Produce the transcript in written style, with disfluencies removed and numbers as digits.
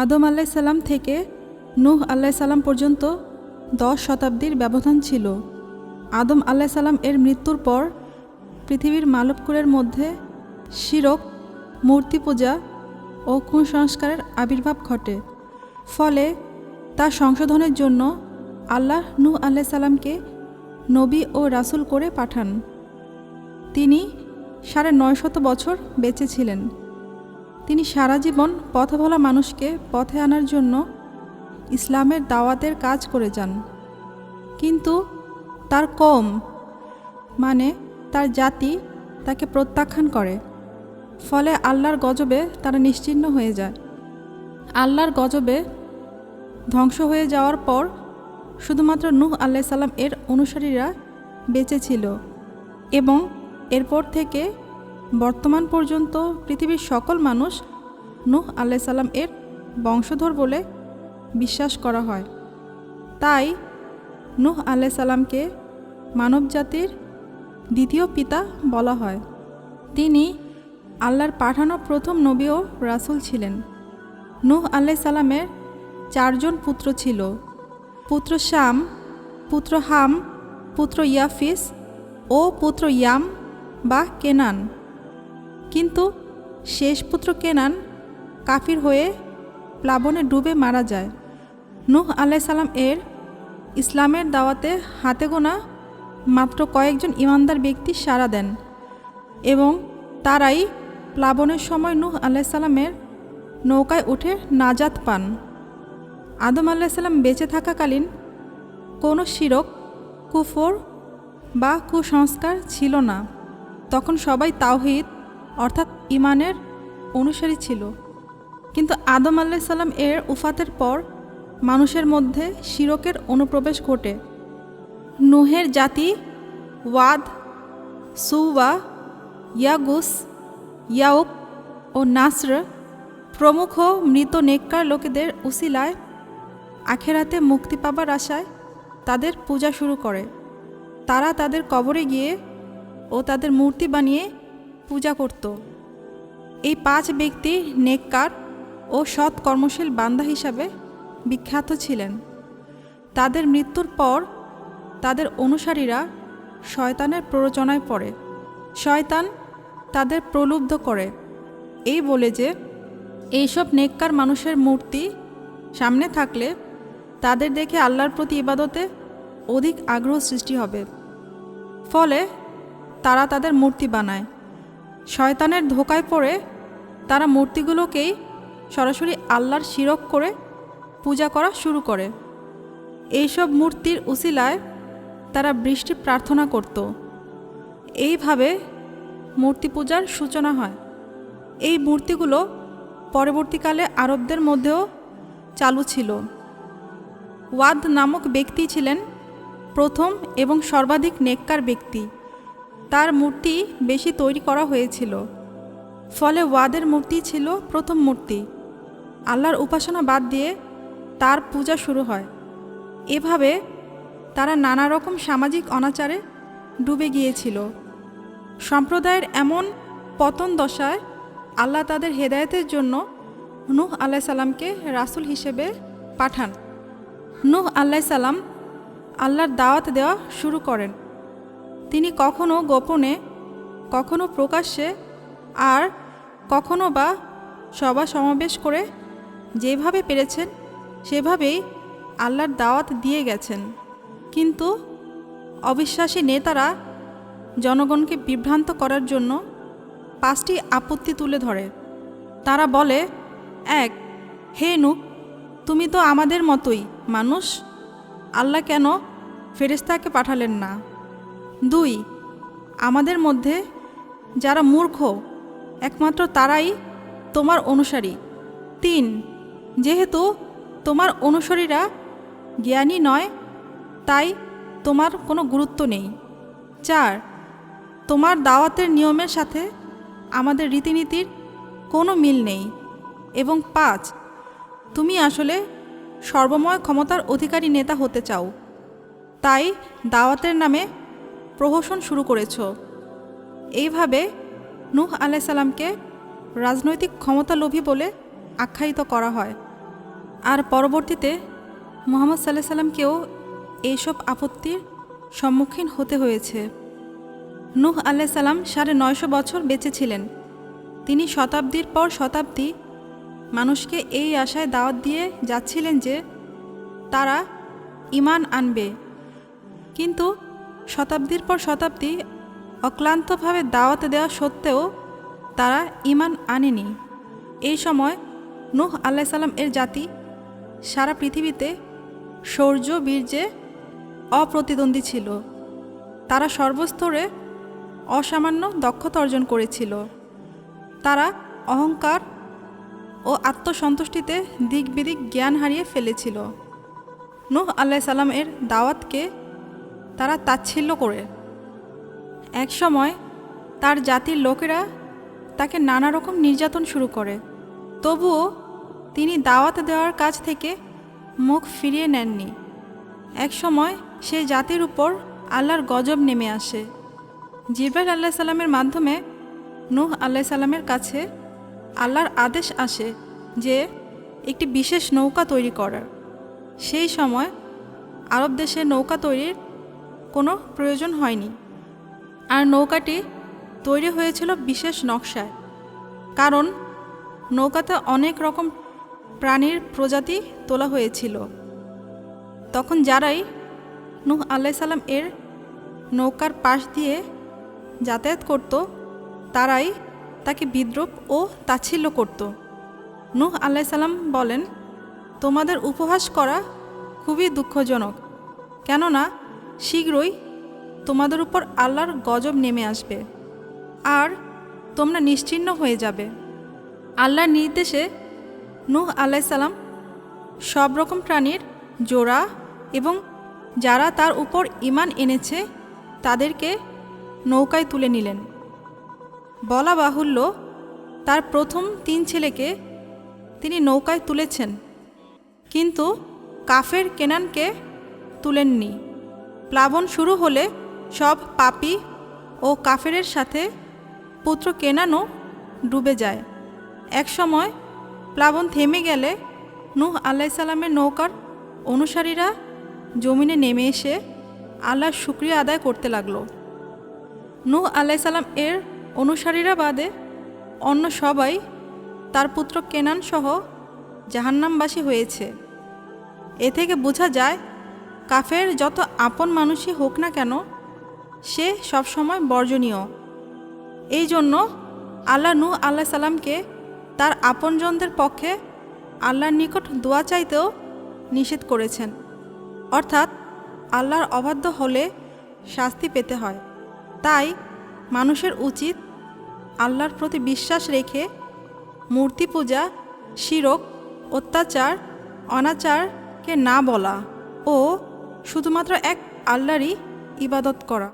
আদম আলাইসাল্লাম থেকে নূহ আলাইসাল্লাম পর্যন্ত 10 শতাব্দীর ব্যবধান ছিল। আদম আলাইসাল্লাম এর মৃত্যুর পর পৃথিবীর মানবকুলের মধ্যে শিরক, মূর্তি পূজা ও কুসংস্কারের আবির্ভাব ঘটে। ফলে তার সংশোধনের জন্য আল্লাহ নূহ আলাইসাল্লামকে নবী ও রাসূল করে পাঠান। তিনি 950 বছর বেঁচে ছিলেন। তিনি সারা জীবন পথভোলা মানুষকে পথে আনার জন্য ইসলামের দাওয়াতের কাজ করে যান। কিন্তু তার কওম মানে তার জাতি তাকে প্রত্যাখ্যান করে। ফলে আল্লাহর গজবে তারা নিশ্চিহ্ন হয়ে যায়। আল্লাহর গজবে ধ্বংস হয়ে যাওয়ার পর শুধুমাত্র নূহ আলাইসাল্লাম এর অনুসারীরা বেঁচে ছিল এবং এরপর থেকে বর্তমান পর্যন্ত পৃথিবীর সকল মানুষ নূহ আলাইসাল্লাম এর বংশধর বলে বিশ্বাস করা হয়। তাই নূহ আলাইসাল্লামকে মানবজাতির দ্বিতীয় পিতা বলা হয়। তিনি আল্লাহর পাঠানো প্রথম নবী ও রাসূল ছিলেন। নূহ আলাইসাল্লামের 4 জন পুত্র ছিল: পুত্র শাম, পুত্র হাম, পুত্র ইয়াফিস ও পুত্র ইয়াম বা কেনান। কিন্তু শেষ পুত্র কেনান কাফির হয়ে প্লাবনে ডুবে মারা যায়। নূহ আলাইসাল্লাম এর ইসলামের দাওয়াতে হাতে গোনা মাত্র কয়েকজন ঈমানদার ব্যক্তি সাড়া দেন এবং তারাই প্লাবনের সময় নূহ আলাইসাল্লামের নৌকায় উঠে নাজাত পান। আদম আলাইসাল্লাম বেঁচে থাকাকালীন কোনো শিরক, কুফর বা কুসংস্কার ছিল না। তখন সবাই তাওহীদ অর্থাৎ ঈমানের অনুসারী ছিল। কিন্তু আদম আলাইসাল্লাম এর উফাতের পর মানুষের মধ্যে শিরকের অনুপ্রবেশ ঘটে। নূহের জাতি ওয়াদ, সুওয়া, ইয়াগুস, ইয়াউক ও নাসর প্রমুখ মৃত নেককার লোকেদের উসিলায় আখেরাতে মুক্তি পাবার আশায় তাদের পূজা শুরু করে। তারা তাদের কবরে গিয়ে ও তাদের মূর্তি বানিয়ে পূজা করত। এই 5 ব্যক্তি নেককার ও সৎ কর্মশীল বান্দা হিসাবে বিখ্যাত ছিলেন। তাদের মৃত্যুর পর তাদের অনুসারীরা শয়তানের প্ররোচনায় পড়ে। শয়তান তাদের প্রলুব্ধ করে এই বলে যে এইসব নেককার মানুষের মূর্তি সামনে থাকলে তাদের দেখে আল্লাহর প্রতি ইবাদতে অধিক আগ্রহ সৃষ্টি হবে। ফলে তারা তাদের মূর্তি বানায়। শয়তানের ধোঁকায় পড়ে তারা মূর্তিগুলোকেই সরাসরি আল্লাহর শিরক করে পূজা করা শুরু করে। এইসব মূর্তির উসিলায় তারা বৃষ্টি প্রার্থনা করত। এইভাবে মূর্তি পূজার সূচনা হয়। এই মূর্তিগুলো পরবর্তীকালে আরবদের মধ্যেও চালু ছিল। ওয়াদ নামক ব্যক্তি ছিলেন প্রথম এবং সর্বাধিক নেককার ব্যক্তি। তার মূর্তি বেশি তৈরি করা হয়েছিল। ফলে ওয়াদের মূর্তি ছিল প্রথম মূর্তি। আল্লাহর উপাসনা বাদ দিয়ে তার পূজা শুরু হয়। এভাবে তারা নানা রকম সামাজিক অনাচারে ডুবে গিয়েছিল। সম্প্রদায়ের এমন পতন দশায় আল্লাহ তাদের হেদায়েতের জন্য নূহ আলাইসাল্লামকে রাসূল হিসেবে পাঠান। নূহ আলাইসাল্লাম আল্লাহর দাওয়াত দেওয়া শুরু করেন। তিনি কখনো গোপনে, কখনো প্রকাশ্যে, আর কখনো বা সভা সমাবেশ করে যেভাবে পেরেছেন সেভাবেই আল্লাহর দাওয়াত দিয়ে গেছেন। কিন্তু অবিশ্বাসী নেতারা জনগণকে বিভ্রান্ত করার জন্য 5টি আপত্তি তুলে ধরে। তারা বলে, 1. হে নূহ, তুমি তো আমাদের মতোই মানুষ, আল্লাহ কেন ফেরেশতাকে পাঠালেন না? 2. আমাদের মধ্যে যারা মূর্খ একমাত্র তারাই তোমার অনুসারী। 3. যেহেতু তোমার অনুসারীরা জ্ঞানী নয় তাই তোমার কোনো গুরুত্ব নেই। 4. তোমার দাওয়াতের নিয়মের সাথে আমাদের রীতিনীতির কোনো মিল নেই। এবং 5. তুমি আসলে সর্বময় ক্ষমতার অধিকারী নেতা হতে চাও, তাই দাওয়াতের নামে প্রহসন শুরু করেছ। এইভাবে নূহ আলাইসাল্লামকে রাজনৈতিক ক্ষমতালোভী বলে আখ্যায়িত করা হয়। আর পরবর্তীতে মুহাম্মদ সাল্লাল্লাহু আলাইহি সাল্লামকেও এইসব আপত্তির সম্মুখীন হতে হয়েছে। নূহ আলাইহিস সালাম 950 বছর বেঁচে ছিলেন। তিনি শতাব্দীর পর শতাব্দী মানুষকে এই আশায় দাওয়াত দিয়ে যাচ্ছিলেন যে তারা ঈমান আনবে, কিন্তু শতাব্দীর পর শতাব্দী অক্লান্তভাবে দাওয়াত দেওয়া সত্ত্বেও তারা ঈমান আনেনি। এই সময় নূহ আলাইহিস সালাম এর জাতি সারা পৃথিবীতে শৌর্য বীর্যে অপ্রতিদ্বন্দ্বী ছিল। তারা সর্বস্তরে অসামান্য দক্ষতা অর্জন করেছিল। তারা অহংকার ও আত্মসন্তুষ্টিতে দিক বিদিক জ্ঞান হারিয়ে ফেলেছিল। নূহ আলাইহিস সালাম এর দাওয়াতকে তারা তাচ্ছিল্য করে। একসময় তার জাতির লোকেরা তাকে নানা রকম নির্যাতন শুরু করে, তবুও তিনি দাওয়াত দেওয়ার কাজ থেকে মুখ ফিরিয়ে নেননি। একসময় সেই জাতির উপর আল্লাহর গজব নেমে আসে। জিবরাইল আলাইহিস সালামের মাধ্যমে নূহ আলাইহিস সালামের কাছে আল্লাহর আদেশ আসে যে একটি বিশেষ নৌকা তৈরি করার। সেই সময় আরব দেশে নৌকা তৈরির কোনো প্রয়োজন হয়নি, আর নৌকাটি তৈরি হয়েছিল বিশেষ নকশায়, কারণ নৌকাতে অনেক রকম প্রাণীর প্রজাতি তোলা হয়েছিল। তখন যারাই নূহ আলাইহিস সালাম এর নৌকার পাশ দিয়ে যাতায়াত করত তারাই তাকে বিদ্রূপ ও তাচ্ছিল্য করত। নূহ আলাইহিস সালাম বলেন, তোমাদের উপহাস করা খুবই দুঃখজনক, কেননা শীঘ্রই তোমাদের উপর আল্লাহর গজব নেমে আসবে আর তোমরা নিশ্চিহ্ন হয়ে যাবে। আল্লাহর নির্দেশে নূহ আলাইহিস সালাম সব রকম প্রাণীর জোড়া এবং যারা তার উপর ঈমান এনেছে তাদেরকে নৌকায় তুলে নিলেন। বলা বাহুল্য, তার প্রথম 3 ছেলেকে তিনি নৌকায় তুলেছেন, কিন্তু কাফের কেনানকে তুলেননি। প্লাবন শুরু হলে সব পাপী ও কাফেরের সাথে পুত্র কেনানও ডুবে যায়। একসময় প্লাবন থেমে গেলে নূহ আলাইহিস সালামের নৌকার অনুসারীরা জমিনে নেমে এসে আল্লাহর শুকরিয়া আদায় করতে লাগলো। নূহ আলাইহিস সালাম এর অনুসারীরা বাদে অন্য সবাই তার পুত্র কেনান সহ জাহান্নামবাসী হয়েছে। এ থেকে বোঝা যায় কাফের যত আপন মানুষই হোক না কেন সে সবসময় বর্জনীয়। এই জন্য আল্লাহ নূহ আলাইহিস সালামকে তার আপনজনদের পক্ষে আল্লাহর নিকট দোয়া চাইতেও নিষেধ করেছেন, অর্থাৎ আল্লাহর অবাধ্য হলে শাস্তি পেতে হয়। তাই মানুষের উচিত আল্লাহর প্রতি বিশ্বাস রেখে মূর্তি পূজা, শিরক, অত্যাচার, অনাচারকে না বলা ও শুধুমাত্র এক আল্লাহরই ইবাদত করা।